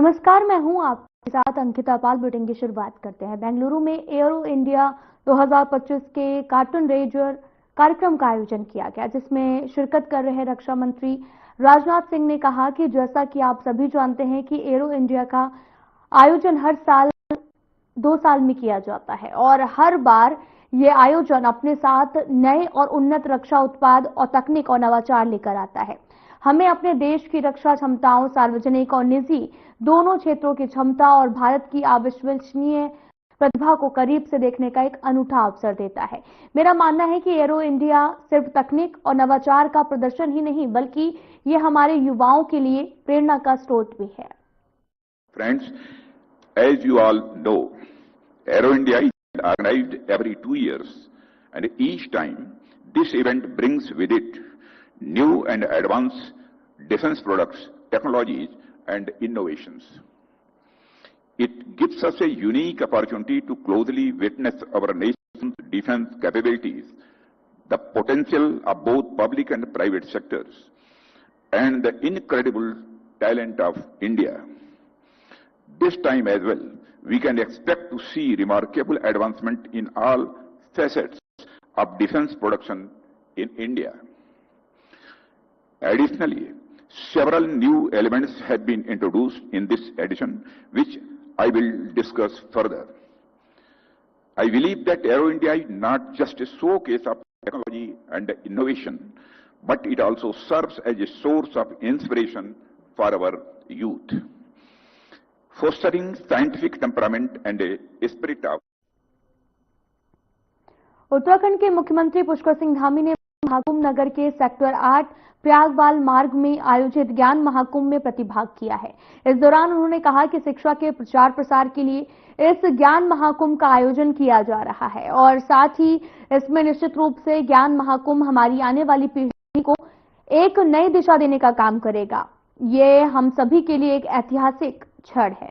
नमस्कार, मैं हूं आपके साथ अंकिता पाल। बुलेटिन की शुरुआत करते हैं। बेंगलुरु में एरो इंडिया 2025 के कार्टून रेजर कार्यक्रम का आयोजन किया गया, जिसमें शिरकत कर रहे रक्षा मंत्री राजनाथ सिंह ने कहा कि जैसा कि आप सभी जानते हैं कि एरो इंडिया का आयोजन हर साल 2 साल में किया जाता है और हर बार ये आयोजन अपने साथ नए और उन्नत रक्षा उत्पाद और तकनीक और नवाचार लेकर आता है। हमें अपने देश की रक्षा क्षमताओं, सार्वजनिक और निजी दोनों क्षेत्रों की क्षमता और भारत की अविश्वसनीय प्रतिभा को करीब से देखने का एक अनूठा अवसर देता है। मेरा मानना है कि एरो इंडिया सिर्फ तकनीक और नवाचार का प्रदर्शन ही नहीं, बल्कि ये हमारे युवाओं के लिए प्रेरणा का स्रोत भी है। Friends, as you all know, Aero India is organized every 2 years, and each time this event brings with it new and advanced defense products, technologies, and innovations. It gives us a unique opportunity to closely witness our nation's defense capabilities, the potential of both public and private sectors, and the incredible talent of India. This time as well, we can expect to see remarkable advancement in all facets of defense production in India. Additionally, several new elements have been introduced in this edition, which I will discuss further. I believe that Aero India is not just a showcase of technology and innovation, but it also serves as a source of inspiration for our youth, fostering scientific temperament and a spirit of. Uttarakhand के मुख्यमंत्री पुष्कर सिंह धामी ने महाकुंभ नगर के sector 8 प्रयागबाल मार्ग में आयोजित ज्ञान महाकुंभ में प्रतिभाग किया है। इस दौरान उन्होंने कहा कि शिक्षा के प्रचार प्रसार के लिए इस ज्ञान महाकुंभ का आयोजन किया जा रहा है और साथ ही इसमें निश्चित रूप से ज्ञान महाकुंभ हमारी आने वाली पीढ़ी को एक नई दिशा देने का काम करेगा। ये हम सभी के लिए एक ऐतिहासिक क्षण है।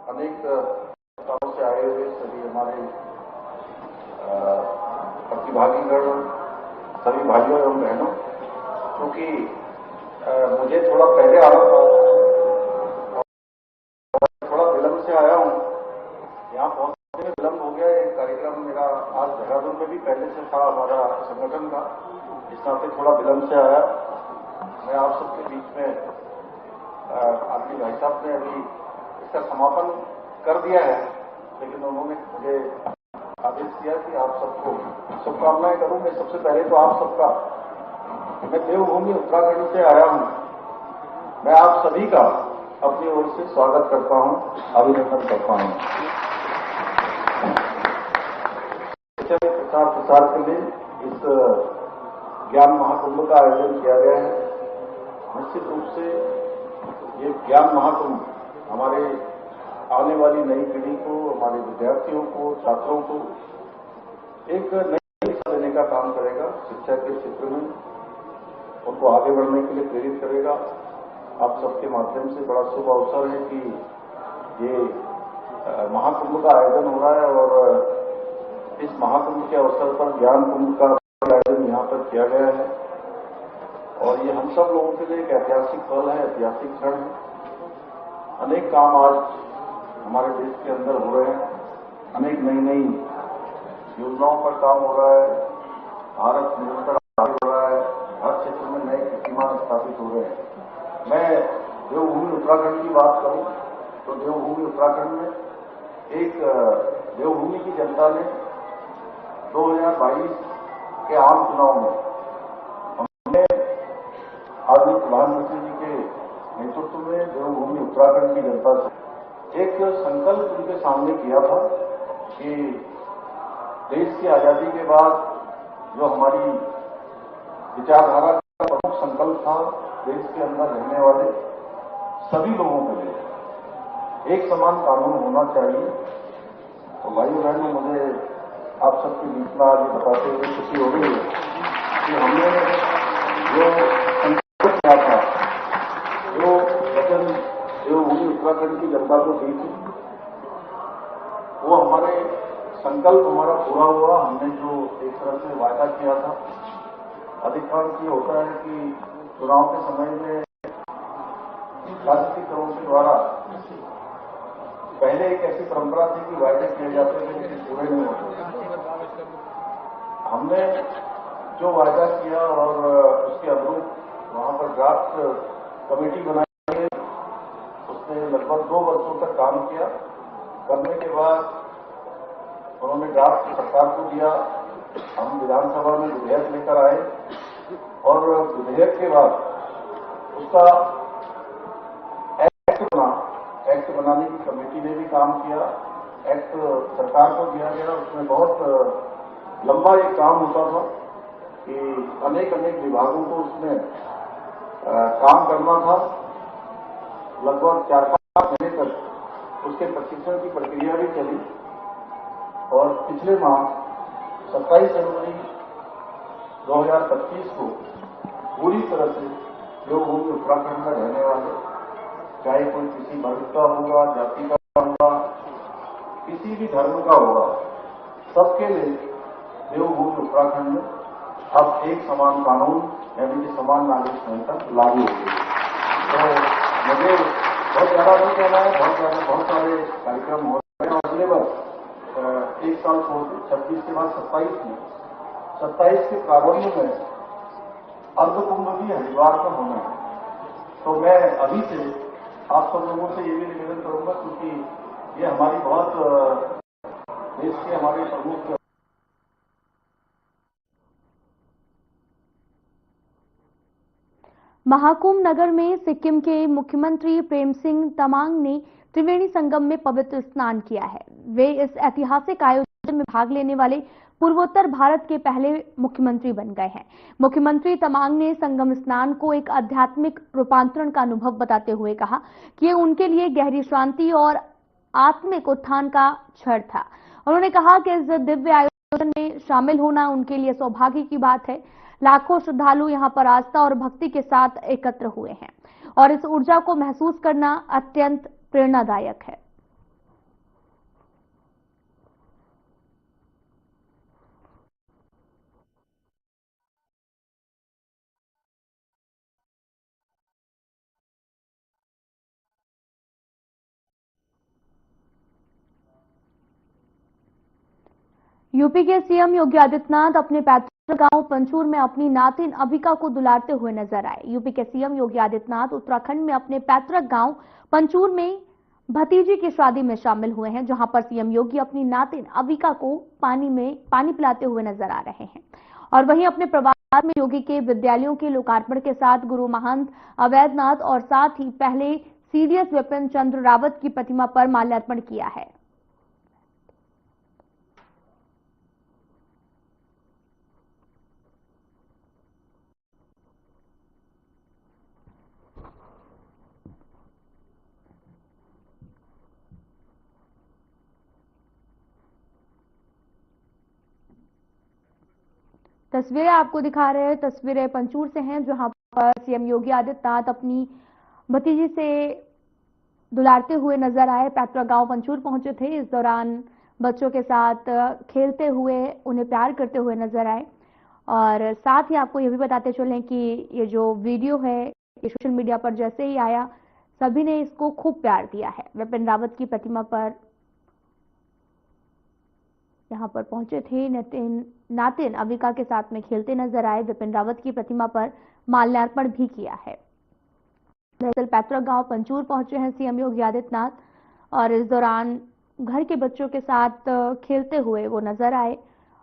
अनेक स्थानों से आए हुए सभी हमारे प्रतिभागीगण, सभी भाइयों एवं बहनों, क्योंकि मुझे थोड़ा पहले आना था और थोड़ा विलंब से आया हूं, यहाँ पहुंचने में विलंब हो गया। एक कार्यक्रम मेरा आज देहरादून में भी पहले से था हमारा संगठन का, इस नाते थोड़ा विलंब से आया। मैं आप सबके बीच में आदमी भाई साहब ने अभी इसका समापन कर दिया है, लेकिन उन्होंने मुझे आदेश दिया कि आप सबको शुभकामनाएं करूं। मैं सबसे पहले तो आप सबका, मैं देवभूमि उत्तराखंड से आया हूं, मैं आप सभी का अपनी ओर से स्वागत करता हूं, अभिनंदन करता हूं। प्रचार प्रसार के लिए इस ज्ञान महाकुंभ का आयोजन किया गया है। निश्चित रूप से ये ज्ञान महाकुंभ हमारे आने वाली नई पीढ़ी को, हमारे विद्यार्थियों को, छात्रों को एक नई दिशा देने का काम करेगा। शिक्षा के क्षेत्र में उनको आगे बढ़ने के लिए प्रेरित करेगा। आप सबके माध्यम से बड़ा शुभ अवसर है कि ये महाकुंभ का आयोजन हो रहा है और इस महाकुंभ के अवसर पर ज्ञान कुंभ का आयोजन यहाँ पर किया गया है और ये हम सब लोगों के लिए एक ऐतिहासिक पल है, ऐतिहासिक क्षण है। अनेक काम आज हमारे देश के अंदर हो रहे हैं, अनेक नई नई योजनाओं पर काम हो रहा है, भारत निरंतर आगे बढ़ रहा है, हर क्षेत्र में नए कीर्तिमान स्थापित हो रहे हैं। मैं देवभूमि उत्तराखंड की बात करूं तो देवभूमि उत्तराखंड में एक देवभूमि की जनता ने 2022 के आम चुनाव में हमने आदरणीय प्रधानमंत्री जी के नेतृत्व में देवभूमि उत्तराखंड की जनता से एक संकल्प उनके सामने किया था कि देश की आजादी के बाद जो हमारी विचारधारा का प्रमुख संकल्प था, देश के अंदर रहने वाले सभी लोगों के लिए एक समान कानून होना चाहिए। तो भाई बहन, मुझे आप सबके बीच में आज बताते हुए खुशी हो रही है कि हमने जो संकल्प किया था, जो वचन देवभूमि उत्तराखंड की जनता को दी थी, वो हमारे संकल्प हमारा पूरा हुआ। हमने जो एक तरह से वायदा किया था, अधिकांश ये होता है कि चुनाव के समय में राजनीतिक दलों के द्वारा पहले एक ऐसी परंपरा थी कि वायदे किए जाते थे लेकिन पूरे नहीं होते। हमने जो वायदा किया और उसके अनुरूप वहां पर ड्राफ्ट कमेटी बनाई है, उसने लगभग 2 वर्षों तक काम किया। करने के बाद उन्होंने ड्राफ्ट सरकार को दिया, हम विधानसभा में विधेयक लेकर आए और विधेयक के बाद उसका एक्ट बनाने की कमेटी ने भी काम किया। एक्ट सरकार को दिया गया, उसमें बहुत लंबा एक काम होता था कि अनेक विभागों को उसमें काम करना था। लगभग 4-5 महीने तक उसके प्रशिक्षण की प्रक्रिया भी चली और पिछले माह 27 जनवरी 2025 को पूरी तरह से जो भूमि उत्तराखंड में रहने वाले, चाहे कोई किसी वर्ग का होगा, जाति का होगा, किसी भी धर्म का होगा, सबके लिए देवभूमि उत्तराखंड में अब एक समान कानून यानी कि समान नागरिक संहिता लागू होगी। तो मुझे बहुत ज्यादा नहीं कहना है, बहुत सारे कार्यक्रम हो रहे हैं। अगले वर्ष 1 साल छोड़ 26 के बाद 27 के प्रारंभ में अर्धकुंभ भी हरिद्वार में होना है। तो मैं अभी से आप सब लोगों से ये भी निवेदन करूंगा, क्योंकि ये हमारी बहुत देश के हमारे प्रमुख महाकुंभ नगर में सिक्किम के मुख्यमंत्री प्रेम सिंह तमांग ने त्रिवेणी संगम में पवित्र स्नान किया है। वे इस ऐतिहासिक आयोजन में भाग लेने वाले पूर्वोत्तर भारत के पहले मुख्यमंत्री बन गए हैं। मुख्यमंत्री तमांग ने संगम स्नान को एक आध्यात्मिक रूपांतरण का अनुभव बताते हुए कहा कि ये उनके लिए गहरी शांति और आत्मिक उत्थान का क्षण था। उन्होंने कहा कि इस दिव्य आयोजन में शामिल होना उनके लिए सौभाग्य की बात है। लाखों श्रद्धालु यहां पर आस्था और भक्ति के साथ एकत्र हुए हैं और इस ऊर्जा को महसूस करना अत्यंत प्रेरणादायक है। यूपी के सीएम योगी आदित्यनाथ अपने पैतृक गांव पंचूर में अपनी नातिन अबिका को दुलारते हुए नजर आए। यूपी के सीएम योगी आदित्यनाथ उत्तराखंड में अपने पैतृक गांव पंचूर में भतीजी की शादी में शामिल हुए हैं, जहां पर सीएम योगी अपनी नातिन अबिका को पानी पिलाते हुए नजर आ रहे हैं। और वहीं अपने प्रवास में योगी के विद्यालयों के लोकार्पण के साथ गुरु महंत अवैधनाथ और साथ ही पहले सीडीएस विपिन चंद्र रावत की प्रतिमा पर माल्यार्पण किया है। तस्वीरें आपको दिखा रहे हैं, तस्वीरें पंचूर से हैं, जहां पर सीएम योगी आदित्यनाथ अपनी भतीजी से दुलारते हुए नजर आए। पैतृक गांव पंचूर पहुंचे थे। इस दौरान बच्चों के साथ खेलते हुए उन्हें प्यार करते हुए नजर आए। और साथ ही आपको यह भी बताते चलें कि ये जो वीडियो है ये सोशल मीडिया पर जैसे ही आया सभी ने इसको खूब प्यार दिया है। विपिन रावत की प्रतिमा पर यहां पर पहुंचे थे, नातिन अबिका के साथ में खेलते नजर आए। विपिन रावत की प्रतिमा पर माल्यार्पण भी किया है। दरअसल पैतृक गांव पंचूर पहुंचे हैं सीएम योगी आदित्यनाथ और इस दौरान घर के बच्चों के साथ खेलते हुए वो नजर आए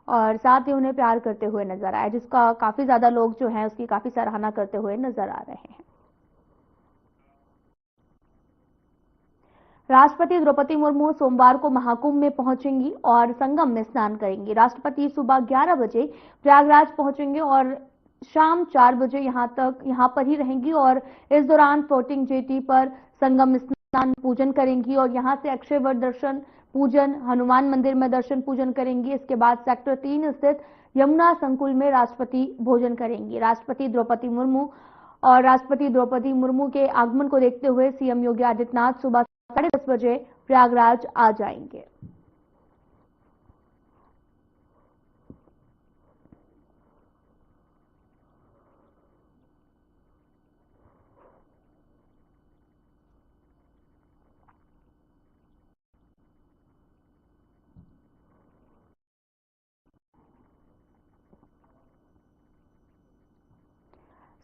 और साथ ही उन्हें प्यार करते हुए नजर आए, जिसका काफी ज्यादा लोग जो हैं उसकी काफी सराहना करते हुए नजर आ रहे हैं। राष्ट्रपति द्रौपदी मुर्मू सोमवार को महाकुंभ में पहुंचेंगी और संगम में स्नान करेंगी। राष्ट्रपति सुबह 11 बजे प्रयागराज पहुंचेंगे और शाम 4 बजे यहां पर ही रहेंगी और इस दौरान फ्लोटिंग जेटी पर संगम स्नान पूजन करेंगी और यहां से अक्षय वट दर्शन पूजन, हनुमान मंदिर में दर्शन पूजन करेंगी। इसके बाद सेक्टर 3 स्थित यमुना संकुल में राष्ट्रपति भोजन करेंगी। राष्ट्रपति द्रौपदी मुर्मू के आगमन को देखते हुए सीएम योगी आदित्यनाथ सुबह 10:30 बजे प्रयागराज आ जाएंगे।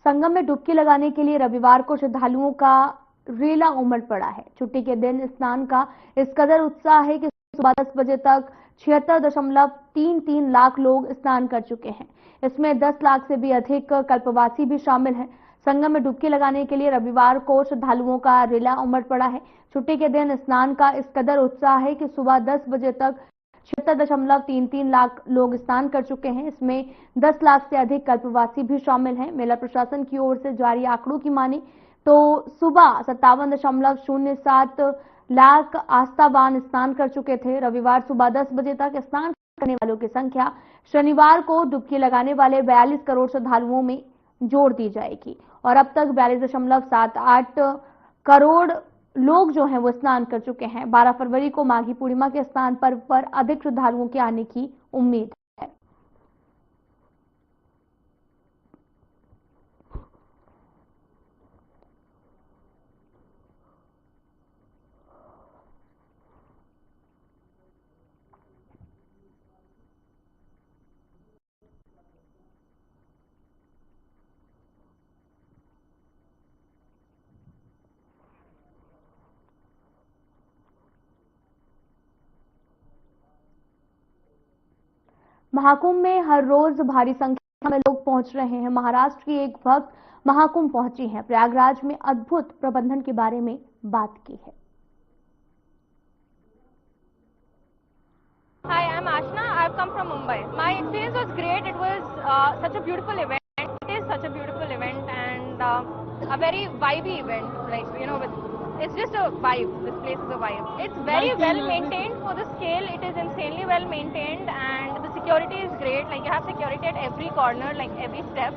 संगम में डुबकी लगाने के लिए रविवार को श्रद्धालुओं का रेला उमड़ पड़ा है। छुट्टी के दिन स्नान का इस कदर उत्साह है कि सुबह 10 बजे तक 76.33 लाख लोग स्नान कर चुके हैं। इसमें 10 लाख से भी अधिक कल्पवासी भी शामिल हैं। संगम में डुबकी लगाने के लिए रविवार को श्रद्धालुओं का रेला उमड़ पड़ा है। छुट्टी के दिन स्नान का इस कदर उत्साह है कि सुबह 10 बजे तक 76.33 लाख लोग स्नान कर चुके हैं। इसमें 10 लाख से अधिक कल्पवासी भी शामिल हैं। मेला प्रशासन की ओर से जारी आंकड़ों की माने तो सुबह 57.07 लाख आस्थावान स्नान कर चुके थे। रविवार सुबह 10 बजे तक स्नान करने वालों की संख्या शनिवार को डुबकी लगाने वाले 42 करोड़ श्रद्धालुओं में जोड़ दी जाएगी और अब तक 42.78 करोड़ लोग जो हैं वो स्नान कर चुके हैं। 12 फरवरी को माघी पूर्णिमा के स्नान पर्व पर अधिक श्रद्धालुओं के आने की उम्मीद है। महाकुंभ में हर रोज भारी संख्या में लोग पहुंच रहे हैं। महाराष्ट्र की एक भक्त महाकुंभ पहुंची हैं। प्रयागराज में अद्भुत प्रबंधन के बारे में बात की है। Hi, I'm Ashna. I've come from Mumbai. My experience was great. It was such a beautiful event. It is such a beautiful event and a very vibey event. Like, you know, it's just a vibe. This place is a vibe. It's very well maintained for the scale. It is insanely well maintained and the security is great. Like, you have security at every corner, like every step,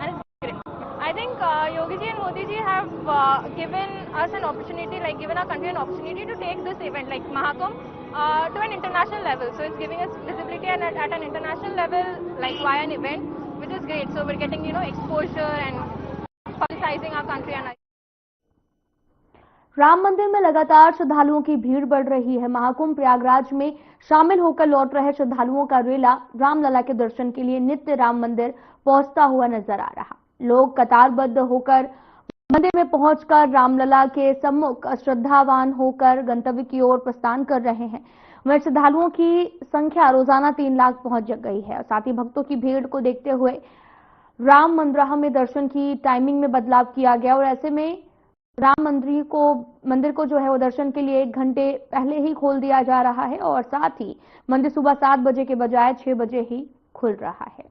and it's great. I think Yogi ji and Modi ji have given us an opportunity, like given our country an opportunity to take this event, like Mahakumbh, to an international level. So it's giving us visibility at an international level, like via an event, which is great. So we're getting, you know, exposure and publicizing our country. And Ram मंदिर में लगातार श्रद्धालुओं की भीड़ बढ़ रही है। महाकुंभ प्रयागराज में शामिल होकर लौट रहे श्रद्धालुओं का रेला रामलला के दर्शन के लिए नित्य राम मंदिर पहुंचता हुआ नजर आ रहा। लोग कतारबद्ध होकर मंदिर में पहुंचकर रामलला के सम्मुख श्रद्धावान होकर गंतव्य की ओर प्रस्थान कर रहे हैं। वहीं श्रद्धालुओं की संख्या रोजाना 3 लाख पहुंच गई है। साथ ही भक्तों की भीड़ को देखते हुए राम मंदिर में दर्शन की टाइमिंग में बदलाव किया गया और ऐसे में राम मंदिर को जो है वो दर्शन के लिए 1 घंटे पहले ही खोल दिया जा रहा है और साथ ही मंदिर सुबह 7 बजे के बजाय 6 बजे ही खुल रहा है।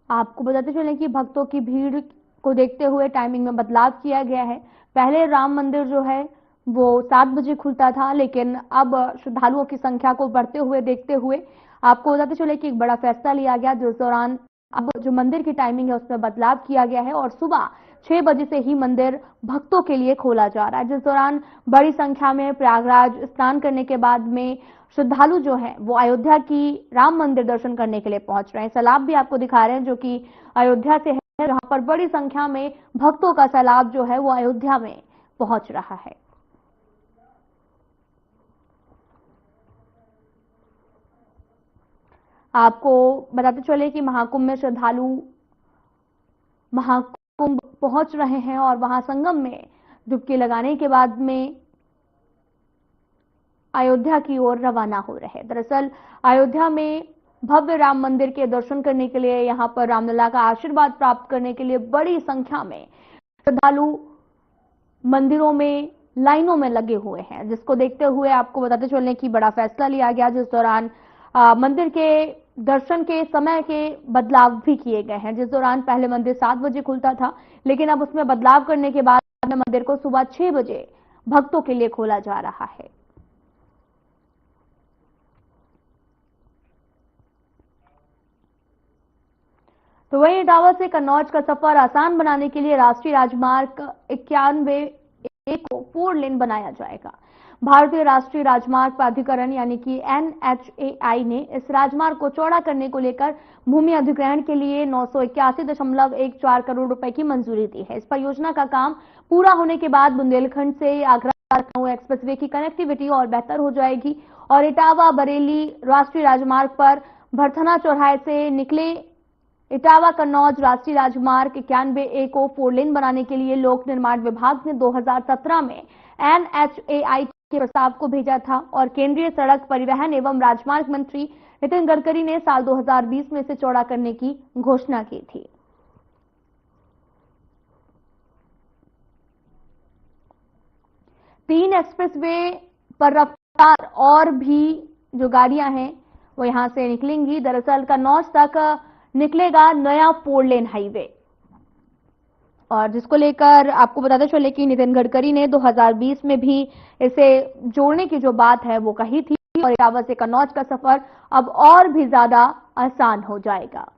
आपको बताते चलें कि भक्तों की भीड़ को देखते हुए टाइमिंग में बदलाव किया गया है। पहले राम मंदिर जो है वो 7 बजे खुलता था, लेकिन अब श्रद्धालुओं की संख्या को बढ़ते हुए देखते हुए आपको बताते चले कि एक बड़ा फैसला लिया गया, जिस दौरान अब जो मंदिर की टाइमिंग है उसमें बदलाव किया गया है और सुबह 6 बजे से ही मंदिर भक्तों के लिए खोला जा रहा है, जिस दौरान बड़ी संख्या में प्रयागराज स्नान करने के बाद में श्रद्धालु जो हैं वो अयोध्या की राम मंदिर दर्शन करने के लिए पहुंच रहे हैं। सैलाब भी आपको दिखा रहे हैं जो कि अयोध्या से है, जहां पर बड़ी संख्या में भक्तों का सैलाब जो है वो अयोध्या में पहुंच रहा है। आपको बताते चले कि महाकुंभ में श्रद्धालु महाकुंभ पहुंच रहे हैं और वहां संगम में डुबकी लगाने के बाद में अयोध्या की ओर रवाना हो रहे हैं। दरअसल अयोध्या में भव्य राम मंदिर के दर्शन करने के लिए, यहां पर रामलला का आशीर्वाद प्राप्त करने के लिए बड़ी संख्या में श्रद्धालु मंदिरों में लाइनों में लगे हुए हैं, जिसको देखते हुए आपको बताते चलने की बड़ा फैसला लिया गया, जिस दौरान मंदिर के दर्शन के समय के बदलाव भी किए गए हैं। जिस दौरान पहले मंदिर 7 बजे खुलता था, लेकिन अब उसमें बदलाव करने के बाद मंदिर को सुबह 6 बजे भक्तों के लिए खोला जा रहा है। तो वहीं इटावा से कन्नौज का सफर आसान बनाने के लिए राष्ट्रीय राजमार्ग 91 को 4 लेन बनाया जाएगा। भारतीय राष्ट्रीय राजमार्ग प्राधिकरण यानी कि NHAI ने इस राजमार्ग को चौड़ा करने को लेकर भूमि अधिग्रहण के लिए 981.14 करोड़ रुपए की मंजूरी दी है। इस परियोजना का काम पूरा होने के बाद बुंदेलखंड से आगरा लखनऊ एक्सप्रेसवे की कनेक्टिविटी और बेहतर हो जाएगी और इटावा बरेली राष्ट्रीय राजमार्ग पर भरथना चौराहे से निकले इटावा कन्नौज राष्ट्रीय राजमार्ग 91A को 4 लेन बनाने के लिए लोक निर्माण विभाग ने 2017 में NHAI के प्रस्ताव को भेजा था और केंद्रीय सड़क परिवहन एवं राजमार्ग मंत्री नितिन गडकरी ने साल 2020 में इसे चौड़ा करने की घोषणा की थी। तीन एक्सप्रेसवे पर रफ्तार और भी जो गाड़ियां हैं वो यहां से निकलेंगी। दरअसल कन्नौज तक निकलेगा नया 4 लेन हाईवे और जिसको लेकर आपको बताते चले कि नितिन गडकरी ने 2020 में भी इसे जोड़ने की जो बात है वो कही थी और इटावा से कन्नौज का सफर अब और भी ज्यादा आसान हो जाएगा।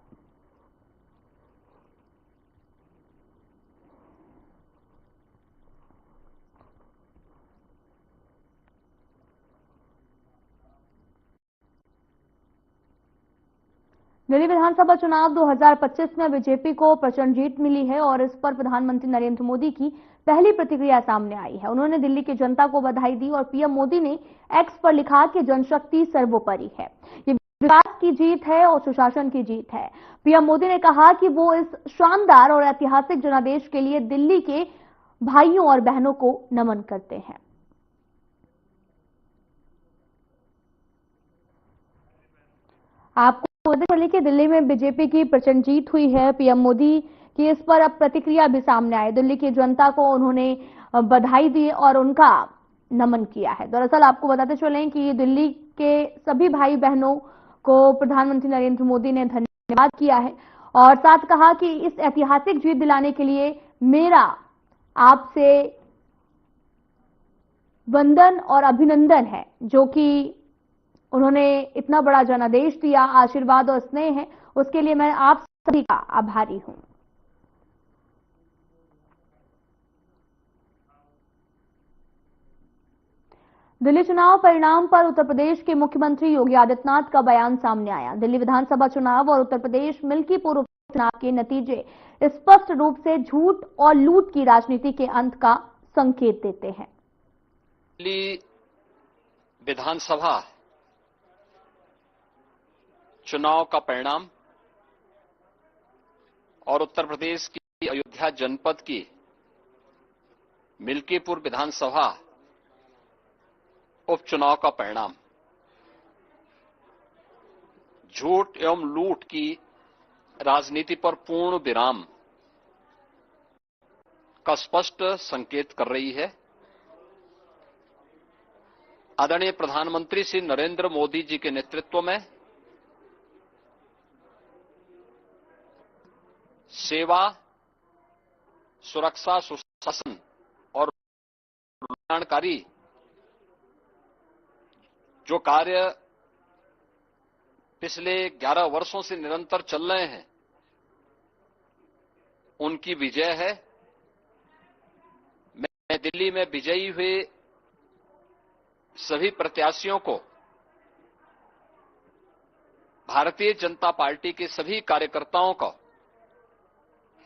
दिल्ली विधानसभा चुनाव 2025 में बीजेपी को प्रचंड जीत मिली है और इस पर प्रधानमंत्री नरेंद्र मोदी की पहली प्रतिक्रिया सामने आई है। उन्होंने दिल्ली की जनता को बधाई दी और पीएम मोदी ने एक्स पर लिखा कि जनशक्ति सर्वोपरि है, ये विकास की जीत है और सुशासन की जीत है। पीएम मोदी ने कहा कि वो इस शानदार और ऐतिहासिक जनादेश के लिए दिल्ली के भाइयों और बहनों को नमन करते हैं। आपको पता चले कि दिल्ली में बीजेपी की प्रचंड जीत हुई है। पीएम मोदी की इस पर अब प्रतिक्रिया भी सामने आई। दिल्ली की जनता को उन्होंने बधाई दी और उनका नमन किया है। दरअसल आपको बताते चलें कि दिल्ली के सभी भाई बहनों को प्रधानमंत्री नरेंद्र मोदी ने धन्यवाद किया है और साथ कहा कि इस ऐतिहासिक जीत दिलाने के लिए मेरा आपसे वंदन और अभिनंदन है, जो कि उन्होंने इतना बड़ा जनादेश दिया, आशीर्वाद और स्नेह है, उसके लिए मैं आप सभी का आभारी हूं। दिल्ली चुनाव परिणाम पर उत्तर प्रदेश के मुख्यमंत्री योगी आदित्यनाथ का बयान सामने आया। दिल्ली विधानसभा चुनाव और उत्तर प्रदेश मिल्कीपुर उपचुनाव के नतीजे स्पष्ट रूप से झूठ और लूट की राजनीति के अंत का संकेत देते हैं। दिल्ली विधानसभा चुनाव का परिणाम और उत्तर प्रदेश की अयोध्या जनपद की मिल्कीपुर विधानसभा उपचुनाव का परिणाम झूठ एवं लूट की राजनीति पर पूर्ण विराम का स्पष्ट संकेत कर रही है। आदरणीय प्रधानमंत्री श्री नरेंद्र मोदी जी के नेतृत्व में सेवा, सुरक्षा, सुशासन और कल्याणकारी जो कार्य पिछले 11 वर्षों से निरंतर चल रहे हैं, उनकी विजय है। मैं दिल्ली में विजयी हुए सभी प्रत्याशियों को, भारतीय जनता पार्टी के सभी कार्यकर्ताओं को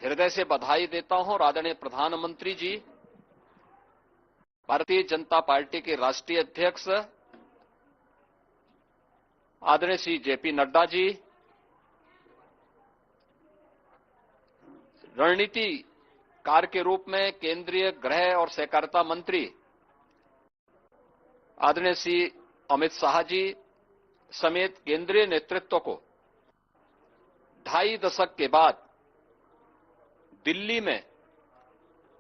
हृदय से बधाई देता हूं और आदरणीय प्रधानमंत्री जी, भारतीय जनता पार्टी के राष्ट्रीय अध्यक्ष आदरणीय श्री जेपी नड्डा जी, रणनीतिकार के रूप में केंद्रीय गृह और सहकारिता मंत्री आदरणीय श्री अमित शाह जी समेत केंद्रीय नेतृत्व को 2.5 दशक के बाद दिल्ली में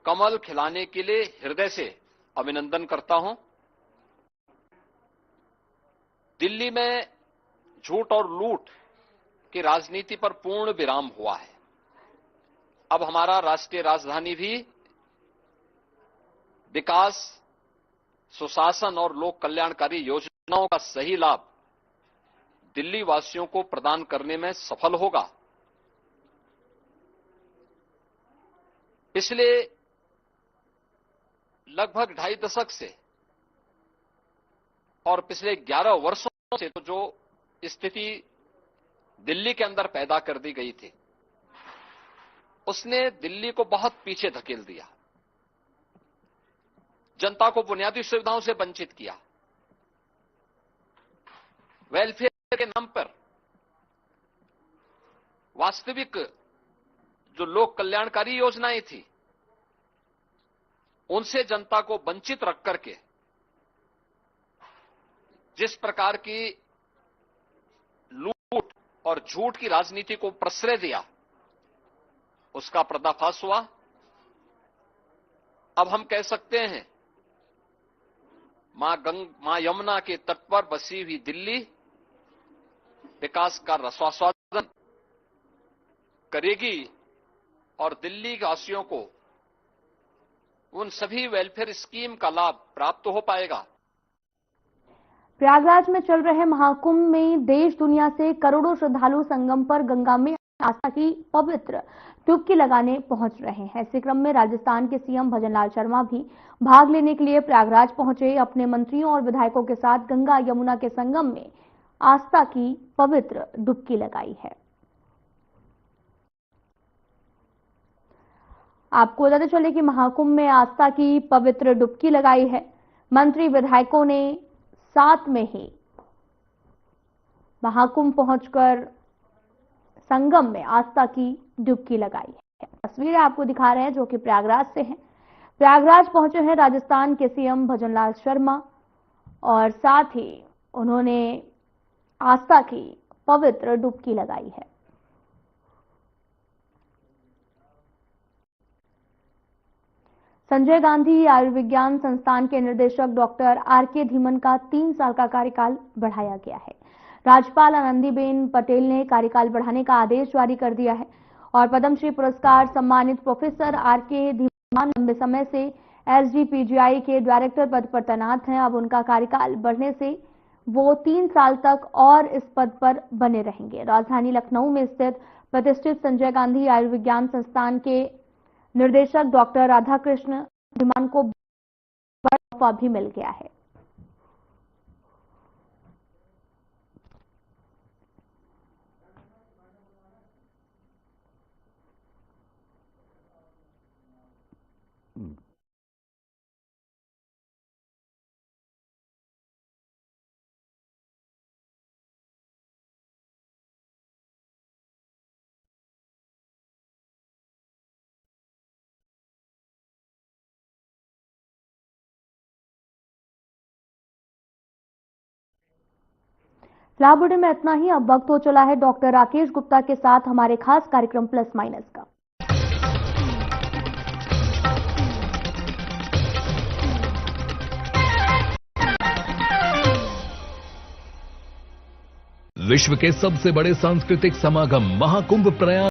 कमल खिलाने के लिए हृदय से अभिनंदन करता हूं। दिल्ली में झूठ और लूट की राजनीति पर पूर्ण विराम हुआ है। अब हमारा राष्ट्रीय राजधानी भी विकास, सुशासन और लोक कल्याणकारी योजनाओं का सही लाभ दिल्ली वासियों को प्रदान करने में सफल होगा। पिछले लगभग 2.5 दशक से और पिछले 11 वर्षों से तो जो स्थिति दिल्ली के अंदर पैदा कर दी गई थी, उसने दिल्ली को बहुत पीछे धकेल दिया, जनता को बुनियादी सुविधाओं से वंचित किया। वेलफेयर के नाम पर वास्तविक जो लोक कल्याणकारी योजनाएं थी, उनसे जनता को वंचित रख करके जिस प्रकार की लूट और झूठ की राजनीति को प्रश्रय दिया, उसका पर्दाफाश हुआ। अब हम कह सकते हैं मां यमुना के तट पर बसी हुई दिल्ली विकास का रसास्वादन करेगी और दिल्ली वासियों को उन सभी वेलफेयर स्कीम का लाभ प्राप्त हो पाएगा। प्रयागराज में चल रहे महाकुंभ में देश दुनिया से करोड़ों श्रद्धालु संगम पर गंगा में आस्था की पवित्र डुबकी लगाने पहुंच रहे हैं। इसी क्रम में राजस्थान के सीएम भजनलाल शर्मा भी भाग लेने के लिए प्रयागराज पहुंचे। अपने मंत्रियों और विधायकों के साथ गंगा यमुना के संगम में आस्था की पवित्र डुबकी लगाई है। आपको बताते चले कि महाकुंभ में आस्था की पवित्र डुबकी लगाई है। मंत्री विधायकों ने साथ में ही महाकुंभ पहुंचकर संगम में आस्था की डुबकी लगाई है। तस्वीरें आपको दिखा रहे हैं जो कि प्रयागराज से हैं। प्रयागराज पहुंचे हैं राजस्थान के सीएम भजनलाल शर्मा और साथ ही उन्होंने आस्था की पवित्र डुबकी लगाई है। संजय गांधी आयुर्विज्ञान संस्थान के निदेशक डॉक्टर आर.के. धीमन का 3 साल का कार्यकाल बढ़ाया गया है। राज्यपाल आनंदीबेन पटेल ने कार्यकाल बढ़ाने का आदेश जारी कर दिया है और पद्मश्री पुरस्कार सम्मानित प्रोफेसर आर.के. धीमन लंबे समय से एसजीपीजीआई के डायरेक्टर पद पर तैनात हैं। अब उनका कार्यकाल बढ़ने से वो 3 साल तक और इस पद पर बने रहेंगे। राजधानी लखनऊ में स्थित प्रतिष्ठित संजय गांधी आयुर्विज्ञान संस्थान के निर्देशक डॉक्टर राधाकृष्ण धीमान को बड़ा तोहफा भी मिल गया है। फिलहाल बुलेटिन में इतना ही। अब वक्त हो चला है डॉक्टर राकेश गुप्ता के साथ हमारे खास कार्यक्रम प्लस माइनस का। विश्व के सबसे बड़े सांस्कृतिक समागम महाकुंभ प्रयाग